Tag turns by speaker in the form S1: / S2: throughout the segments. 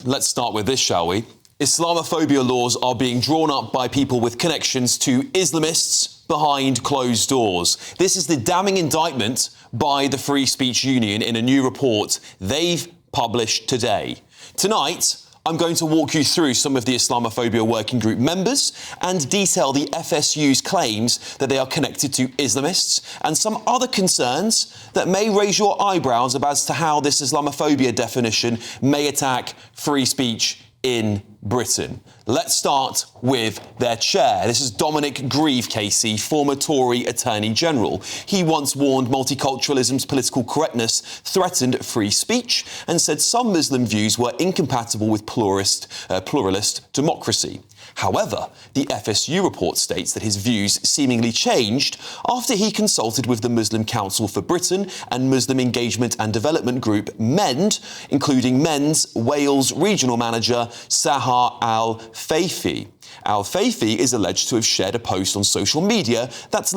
S1: Let's start with this, shall we? Islamophobia laws are being drawn up by people with connections to Islamists behind closed doors. This is the damning indictment by the Free Speech Union in a new report they've published today. Tonight, I'm going to walk you through some of the Islamophobia working group members and detail the FSU's claims that they are connected to Islamists and some other concerns that may raise your eyebrows as to how this Islamophobia definition may attack free speech in Britain. Let's start with their chair. This is Dominic Grieve, Casey, former Tory Attorney General. He once warned multiculturalism's political correctness threatened free speech and said some Muslim views were incompatible with pluralist democracy. However, the FSU report states that his views seemingly changed after he consulted with the Muslim Council for Britain and Muslim Engagement and Development Group MEND, including MEND's Wales regional manager Sahar Al-Faifi. Al-Faifi is alleged to have shared a post on social media that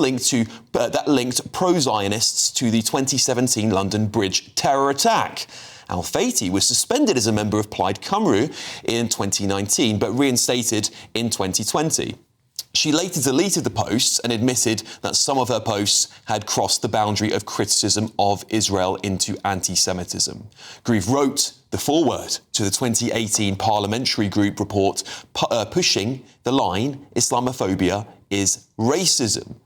S1: linked pro-Zionists to the 2017 London Bridge terror attack. Al-Faifi was suspended as a member of Plaid Cymru in 2019, but reinstated in 2020. She later deleted the posts and admitted that some of her posts had crossed the boundary of criticism of Israel into anti-Semitism. Grieve wrote the foreword to the 2018 parliamentary group report pushing the line, Islamophobia is racism.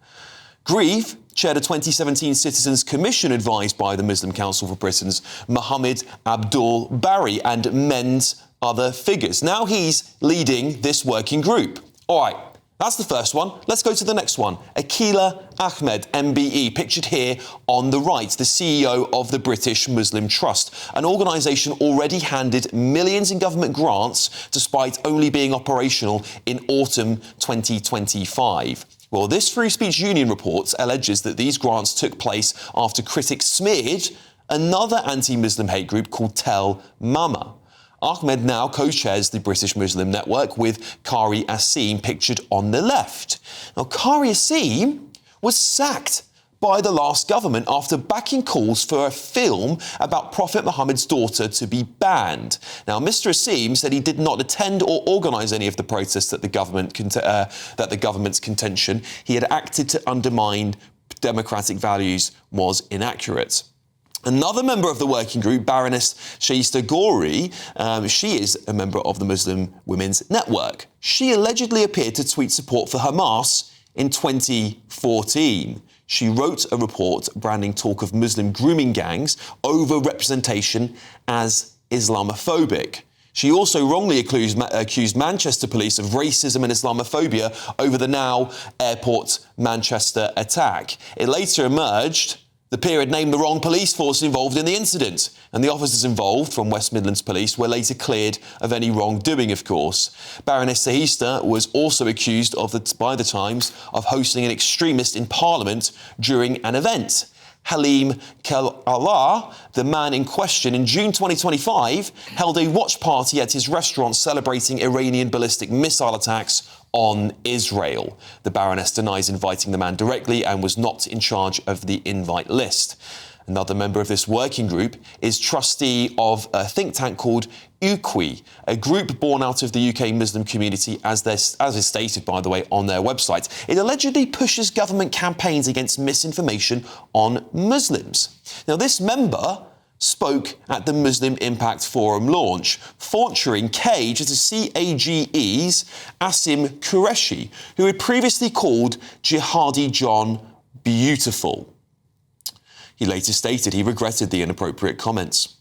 S1: Grieve chaired a 2017 Citizens Commission advised by the Muslim Council for Britain's Mohammed Abdul Bari and MEND's other figures. Now he's leading this working group. All right, that's the first one. Let's go to the next one. Akila Ahmed, MBE, pictured here on the right, the CEO of the British Muslim Trust, an organisation already handed millions in government grants despite only being operational in autumn 2025. Well, this Free Speech Union report alleges that these grants took place after critics smeared another anti-Muslim hate group called Tel Mama. Ahmed now co-chairs the British Muslim Network with Kari Asim, pictured on the left. Now, Kari Asim was sacked by the last government after backing calls for a film about Prophet Muhammad's daughter to be banned. Now, Mr. Asim said he did not attend or organise any of the protests that the government's contention he had acted to undermine democratic values was inaccurate. Another member of the working group, Baroness Shaista Ghouri, she is a member of the Muslim Women's Network. She allegedly appeared to tweet support for Hamas in 2014. She wrote a report branding talk of Muslim grooming gangs over-representation as Islamophobic. She also wrongly accused Manchester police of racism and Islamophobia over the now airport Manchester attack. It later emerged the peer had named the wrong police force involved in the incident, and the officers involved from West Midlands Police were later cleared of any wrongdoing, of course. Baroness Shaista was also accused by the Times of hosting an extremist in Parliament during an event. Halim Kelallah, the man in question, in June 2025, held a watch party at his restaurant celebrating Iranian ballistic missile attacks on Israel. The Baroness denies inviting the man directly and was not in charge of the invite list. Another member of this working group is trustee of a think tank called UQI, a group born out of the UK Muslim community, as is stated, by the way, on their website. It allegedly pushes government campaigns against misinformation on Muslims. Now, this member spoke at the Muslim Impact Forum launch, featuring CAGE's Asim Qureshi, who had previously called Jihadi John beautiful. He later stated he regretted the inappropriate comments.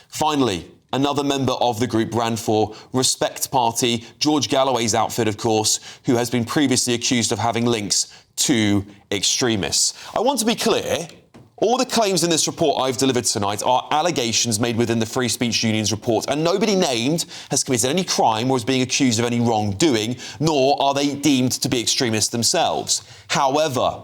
S1: Finally, another member of the group ran for Respect Party, George Galloway's outfit, of course, who has been previously accused of having links to extremists. I want to be clear. All the claims in this report I've delivered tonight are allegations made within the Free Speech Union's report, and nobody named has committed any crime or is being accused of any wrongdoing, nor are they deemed to be extremists themselves. However,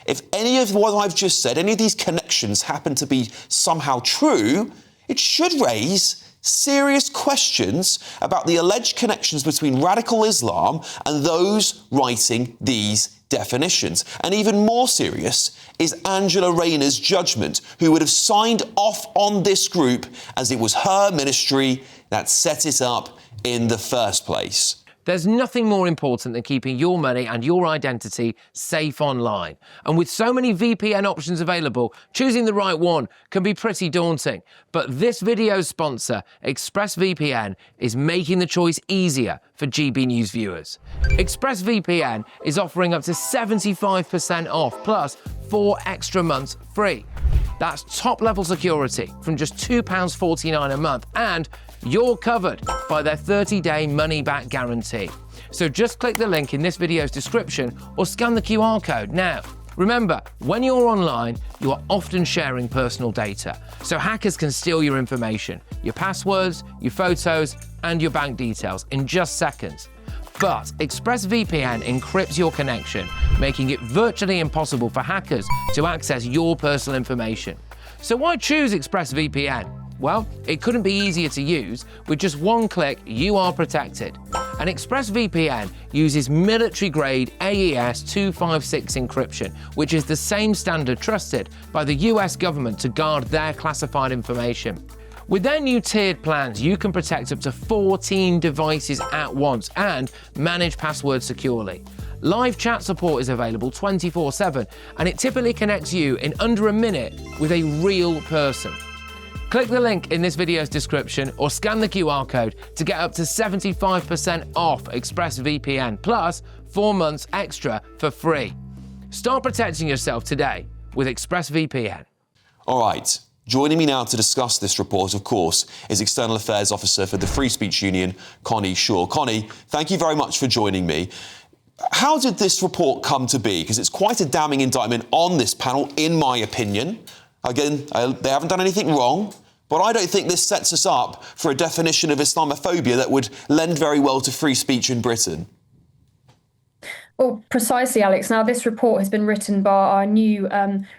S1: if any of what I've just said, any of these connections happen to be somehow true, it should raise serious questions about the alleged connections between radical Islam and those writing these definitions. And even more serious is Angela Rayner's judgment, who would have signed off on this group as it was her ministry that set it up in the first place.
S2: There's nothing more important than keeping your money and your identity safe online. And with so many VPN options available, choosing the right one can be pretty daunting. But this video's sponsor, ExpressVPN, is making the choice easier for GB News viewers. ExpressVPN is offering up to 75% off, plus 4 extra months free. That's top-level security from just £2.49 a month, and you're covered by their 30-day money-back guarantee. So just click the link in this video's description or scan the QR code now. Remember, when you're online, you are often sharing personal data, so hackers can steal your information, your passwords, your photos, and your bank details in just seconds. But ExpressVPN encrypts your connection, making it virtually impossible for hackers to access your personal information. So why choose ExpressVPN? Well, it couldn't be easier to use. With just one click, you are protected. And ExpressVPN uses military-grade AES 256 encryption, which is the same standard trusted by the US government to guard their classified information. With their new tiered plans, you can protect up to 14 devices at once and manage passwords securely. Live chat support is available 24/7, and it typically connects you in under a minute with a real person. Click the link in this video's description or scan the QR code to get up to 75% off ExpressVPN, plus 4 months extra for free. Start protecting yourself today with ExpressVPN.
S1: All right. Joining me now to discuss this report, of course, is External Affairs Officer for the Free Speech Union, Connie Shaw. Connie, thank you very much for joining me. How did this report come to be? Because it's quite a damning indictment on this panel, in my opinion. Again, they haven't done anything wrong, but I don't think this sets us up for a definition of Islamophobia that would lend very well to free speech in Britain.
S3: Well, precisely, Alex. Now, this report has been written by our new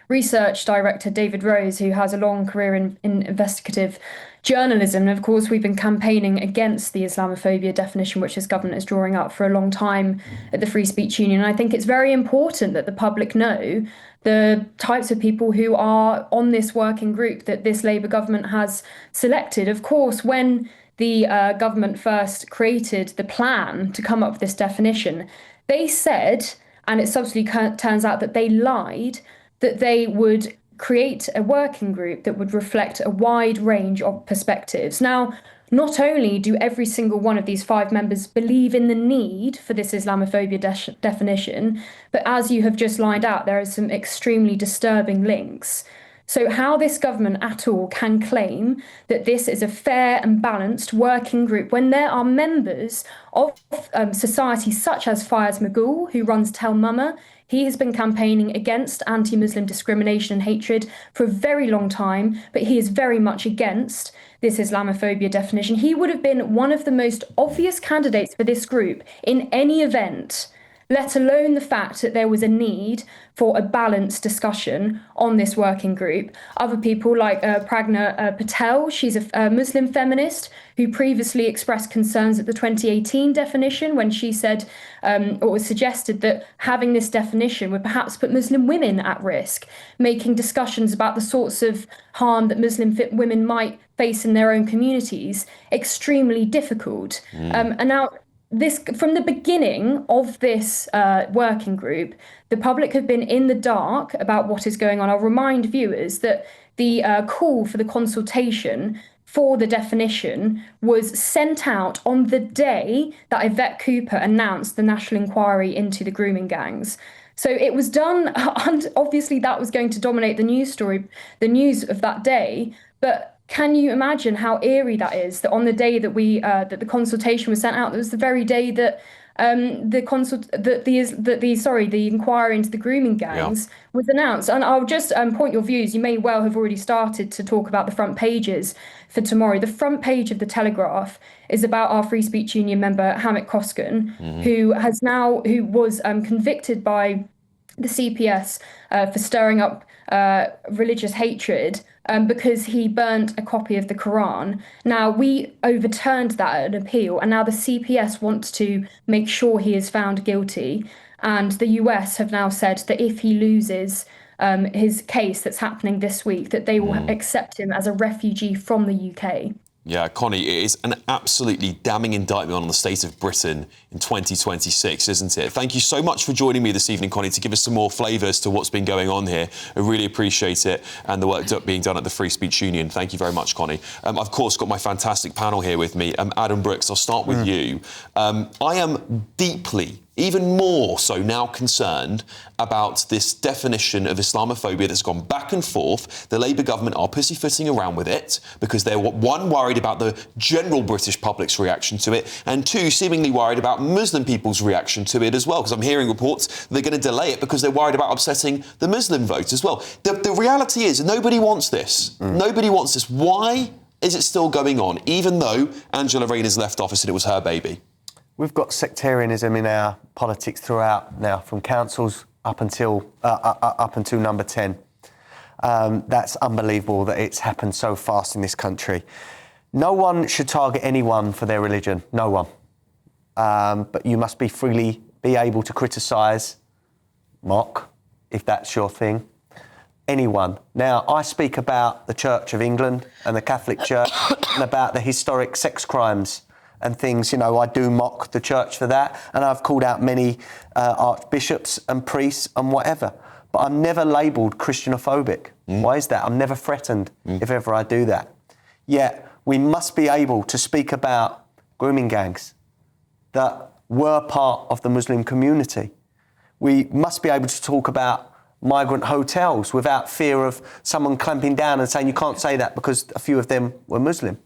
S3: research director, David Rose, who has a long career in investigative journalism. And of course, we've been campaigning against the Islamophobia definition, which this government is drawing up for a long time at the Free Speech Union. And I think it's very important that the public know the types of people who are on this working group that this Labour government has selected. Of course, when the government first created the plan to come up with this definition, they said, and it subsequently turns out that they lied, that they would create a working group that would reflect a wide range of perspectives. Now, not only do every single one of these 5 members believe in the need for this Islamophobia definition, but as you have just lined out, there are some extremely disturbing links. So how this government at all can claim that this is a fair and balanced working group when there are members of society such as Fayez Magool, who runs Tell Mama. He has been campaigning against anti-Muslim discrimination and hatred for a very long time, but he is very much against this Islamophobia definition. He would have been one of the most obvious candidates for this group in any event, let alone the fact that there was a need for a balanced discussion on this working group. Other people like Pragna Patel, she's a Muslim feminist who previously expressed concerns at the 2018 definition when she said, or was suggested that having this definition would perhaps put Muslim women at risk, making discussions about the sorts of harm that Muslim women might face in their own communities extremely difficult. And now, this, from the beginning of this working group, the public have been in the dark about what is going on. I'll remind viewers that the call for the consultation for the definition was sent out on the day that Yvette Cooper announced the national inquiry into the grooming gangs. So it was done, and obviously that was going to dominate the news story, the news of that day. But can you imagine how eerie that is? That on the day that the consultation was sent out, that was the very day that the inquiry into the grooming gangs was announced. And I'll just point your views. You may well have already started to talk about the front pages for tomorrow. The front page of the Telegraph is about our Free Speech Union member Hamid Koskan, who was convicted by the CPS for stirring up religious hatred because he burnt a copy of the Quran. Now, we overturned that at an appeal, and now the CPS wants to make sure he is found guilty. And the US have now said that if he loses his case that's happening this week, that they will accept him as a refugee from the UK.
S1: Yeah, Connie, it is an absolutely damning indictment on the state of Britain in 2026, isn't it? Thank you so much for joining me this evening, Connie, to give us some more flavours to what's been going on here. I really appreciate it, and the work being done at the Free Speech Union. Thank you very much, Connie. I've, of course, got my fantastic panel here with me. Adam Brooks, I'll start with you. I am deeply, even more so now, concerned about this definition of Islamophobia that's gone back and forth. The Labour government are pussyfooting around with it because they're, one, worried about the general British public's reaction to it, and two, seemingly worried about Muslim people's reaction to it as well, because I'm hearing reports they're going to delay it because they're worried about upsetting the Muslim vote as well. The reality is nobody wants this. Nobody wants this. Why is it still going on, even though Angela Rayner's left office and it was her baby?
S4: We've got sectarianism in our politics throughout now, from councils up until number 10. That's unbelievable that it's happened so fast in this country. No one should target anyone for their religion, no one. But you must be freely be able to criticise, mock, if that's your thing, anyone. Now, I speak about the Church of England and the Catholic Church and about the historic sex crimes and things. You know, I do mock the church for that, and I've called out many archbishops and priests and whatever. But I'm never labelled Christianophobic. Why is that? I'm never threatened if ever I do that. Yet, we must be able to speak about grooming gangs that were part of the Muslim community. We must be able to talk about migrant hotels without fear of someone clamping down and saying you can't say that because a few of them were Muslim.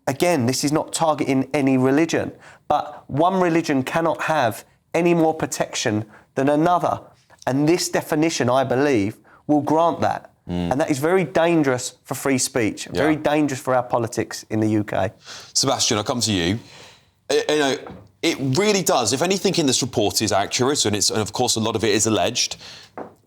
S4: Again, this is not targeting any religion, but one religion cannot have any more protection than another. And this definition, I believe, will grant that. And that is very dangerous for free speech, very dangerous for our politics in the UK.
S1: Sebastian, I'll come to you. You know, it really does. If anything in this report is accurate, and of course a lot of it is alleged,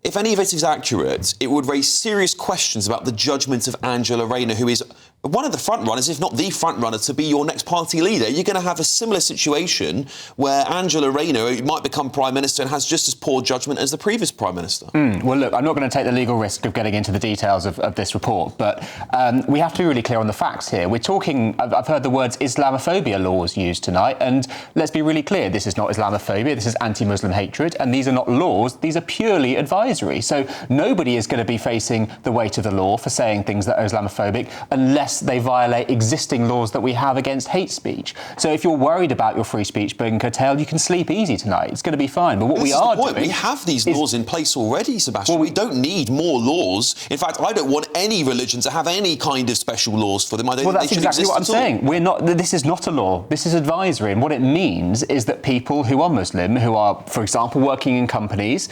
S1: if any of it is accurate, it would raise serious questions about the judgment of Angela Rayner, who is one of the front runners, if not the front runner, to be your next party leader. You're going to have a similar situation where Angela Rayner might become Prime Minister and has just as poor judgment as the previous Prime Minister.
S5: Well, look, I'm not going to take the legal risk of getting into the details of this report, but we have to be really clear on the facts here. We're talking, I've heard the words Islamophobia laws used tonight, and let's be really clear, this is not Islamophobia, this is anti-Muslim hatred, and these are not laws, these are purely advisory. So nobody is going to be facing the weight of the law for saying things that are Islamophobic unless they violate existing laws that we have against hate speech. So if you're worried about your free speech being curtailed, you can sleep easy tonight. It's going to be fine. But what we are doing...
S1: We have these laws in place already, Sebastian. Well, we don't need more laws. In fact, I don't want any religion to have any kind of special laws for them. I don't think they should exist at all.
S5: Well, that's exactly what I'm saying. We're not. This is not a law. This is advisory. And what it means is that people who are Muslim, who are, for example, working in companies,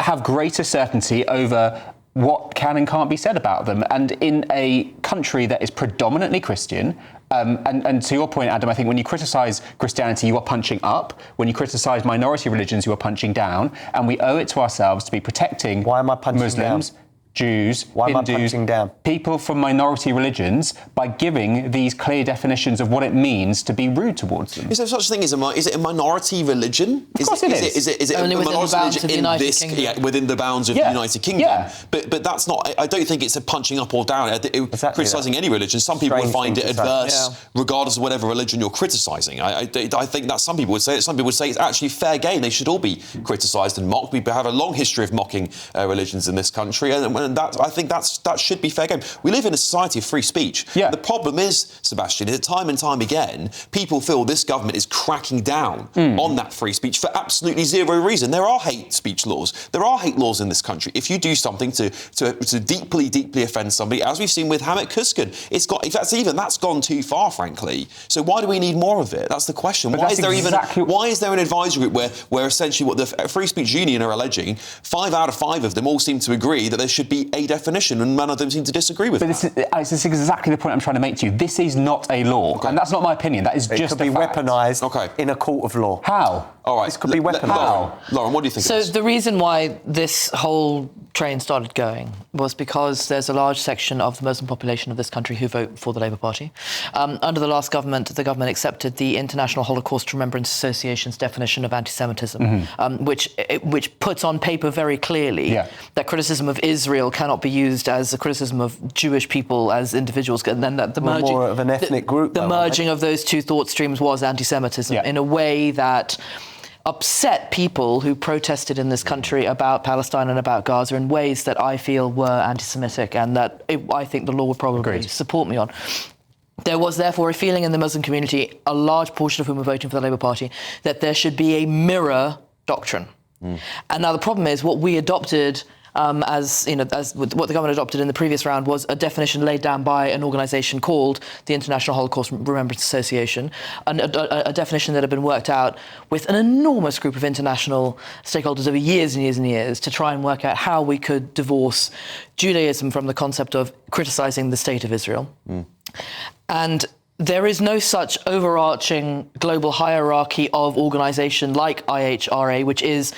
S5: have greater certainty over what can and can't be said about them. And in a country that is predominantly Christian, and to your point, Adam, I think when you criticise Christianity, you are punching up. When you criticise minority religions, you are punching down. And we owe it to ourselves to be protecting Muslims, Jews, Hindus, people from minority religions by giving these clear definitions of what it means to be rude towards them.
S1: Is there such a thing as is it a minority religion?
S5: Of course it is.
S1: Is it only a minority religion in this, within the bounds of the United Kingdom?
S5: Yeah.
S1: But that's not, I don't think it's a punching up or down. Criticising any religion, some people would find it adverse regardless of whatever religion you're criticising. I think that some people would say it. Some people would say it's actually fair game. They should all be criticised and mocked. We have a long history of mocking religions in this country, and that, I think that should be fair game. We live in a society of free speech.
S5: Yeah.
S1: The problem is, Sebastian, is that time and time again, people feel this government is cracking down on that free speech for absolutely zero reason. There are hate speech laws. There are hate laws in this country. If you do something to deeply, deeply offend somebody, as we've seen with Hamid Kuskan, that's gone too far, frankly. So why do we need more of it? That's the question. Why is there an advisory group where essentially what the Free Speech Union are alleging, 5 out of 5 of them all seem to agree that there should be a definition, and none of them seem to disagree with that.
S5: This is exactly the point I'm trying to make to you. This is not a law, and that's not my opinion. That is just a fact.
S4: It could be weaponised in a court of law.
S5: How?
S1: All right.
S4: This could be weaponized.
S1: Lauren, what do you think
S6: So
S1: of this?
S6: the reason why this whole train started going was because there's a large section of the Muslim population of this country who vote for the Labour Party. Under the last government, the government accepted the International Holocaust Remembrance Association's definition of anti-Semitism, which puts on paper very clearly that criticism of Israel cannot be used as a criticism of Jewish people as individuals, and then that the merging,
S4: more of an ethnic group.
S6: The merging of those two thought streams was anti-Semitism in a way that upset people who protested in this country about Palestine and about Gaza in ways that I feel were anti-Semitic, and that I think the law would probably support me on. There was therefore a feeling in the Muslim community, a large portion of whom were voting for the Labour Party, that there should be a mirror doctrine. And now the problem is what we adopted as what the government adopted in the previous round was a definition laid down by an organisation called the International Holocaust Remembrance Association, a definition that had been worked out with an enormous group of international stakeholders over years and years and years to try and work out how we could divorce Judaism from the concept of criticising the state of Israel. And there is no such overarching global hierarchy of organisation like IHRA, which is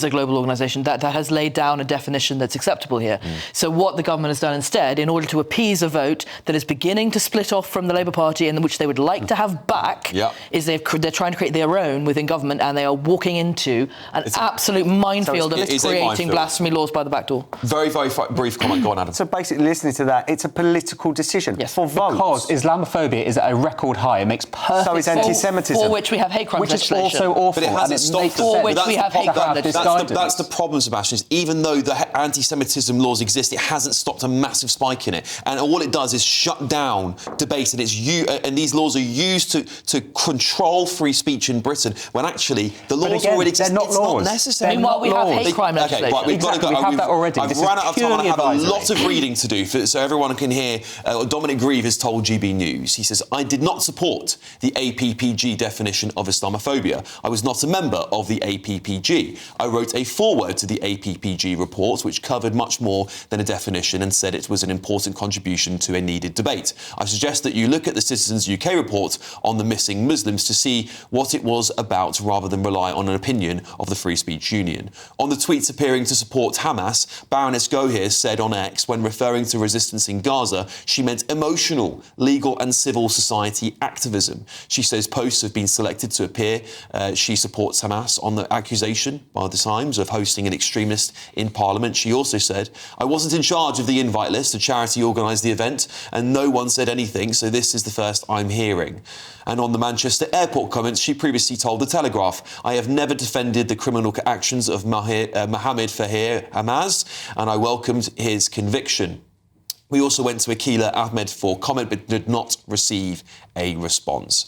S6: a global organisation that has laid down a definition that's acceptable here. So what the government has done instead, in order to appease a vote that is beginning to split off from the Labour Party and which they would like to have back, is they're trying to create their own within government, and they are walking into an absolute minefield of creating blasphemy laws by the back door.
S1: Very, very brief comment. Go on, Adam.
S4: So basically, listening to that, it's a political decision for votes.
S5: Because Islamophobia is at a record high. It makes perfect
S4: So is anti-Semitism.
S6: For which we have hate crime
S5: which is
S6: legislation.
S5: also awful.
S1: But it hasn't stopped
S6: For which we have hate crime legislation.
S1: That's the problem, Sebastian, is even though the anti-Semitism laws exist, it hasn't stopped a massive spike in it. And all it does is shut down debate, and these laws are used to control free speech in Britain, when actually the laws already exist.
S4: They're not
S1: it's
S4: laws.
S1: not necessary.
S6: Meanwhile, we have hate crime legislation.
S1: Okay, right, we've got to go.
S5: We have that already.
S1: I've
S5: This
S1: run
S5: is
S1: out of time and I have
S5: purely
S1: a lot of reading to do so everyone can hear. Dominic Grieve has told GB News. He says, I did not support the APPG definition of Islamophobia. I was not a member of the APPG. I wrote a foreword to the APPG report, which covered much more than a definition and said it was an important contribution to a needed debate. I suggest that you look at the Citizens UK report on the missing Muslims to see what it was about rather than rely on an opinion of the Free Speech Union. On the tweets appearing to support Hamas, Baroness Gohir said on X, when referring to resistance in Gaza, she meant emotional, legal and civil society activism. She says posts have been selected to appear. She supports Hamas on the accusation by the Times of hosting an extremist in Parliament. She also said, I wasn't in charge of the invite list. A charity organised the event and no one said anything, so this is the first I'm hearing. And on the Manchester airport comments, she previously told The Telegraph, I have never defended the criminal actions of Mohammed Fahir Hamas, and I welcomed his conviction. We also went to Akila Ahmed for comment, but did not receive a response.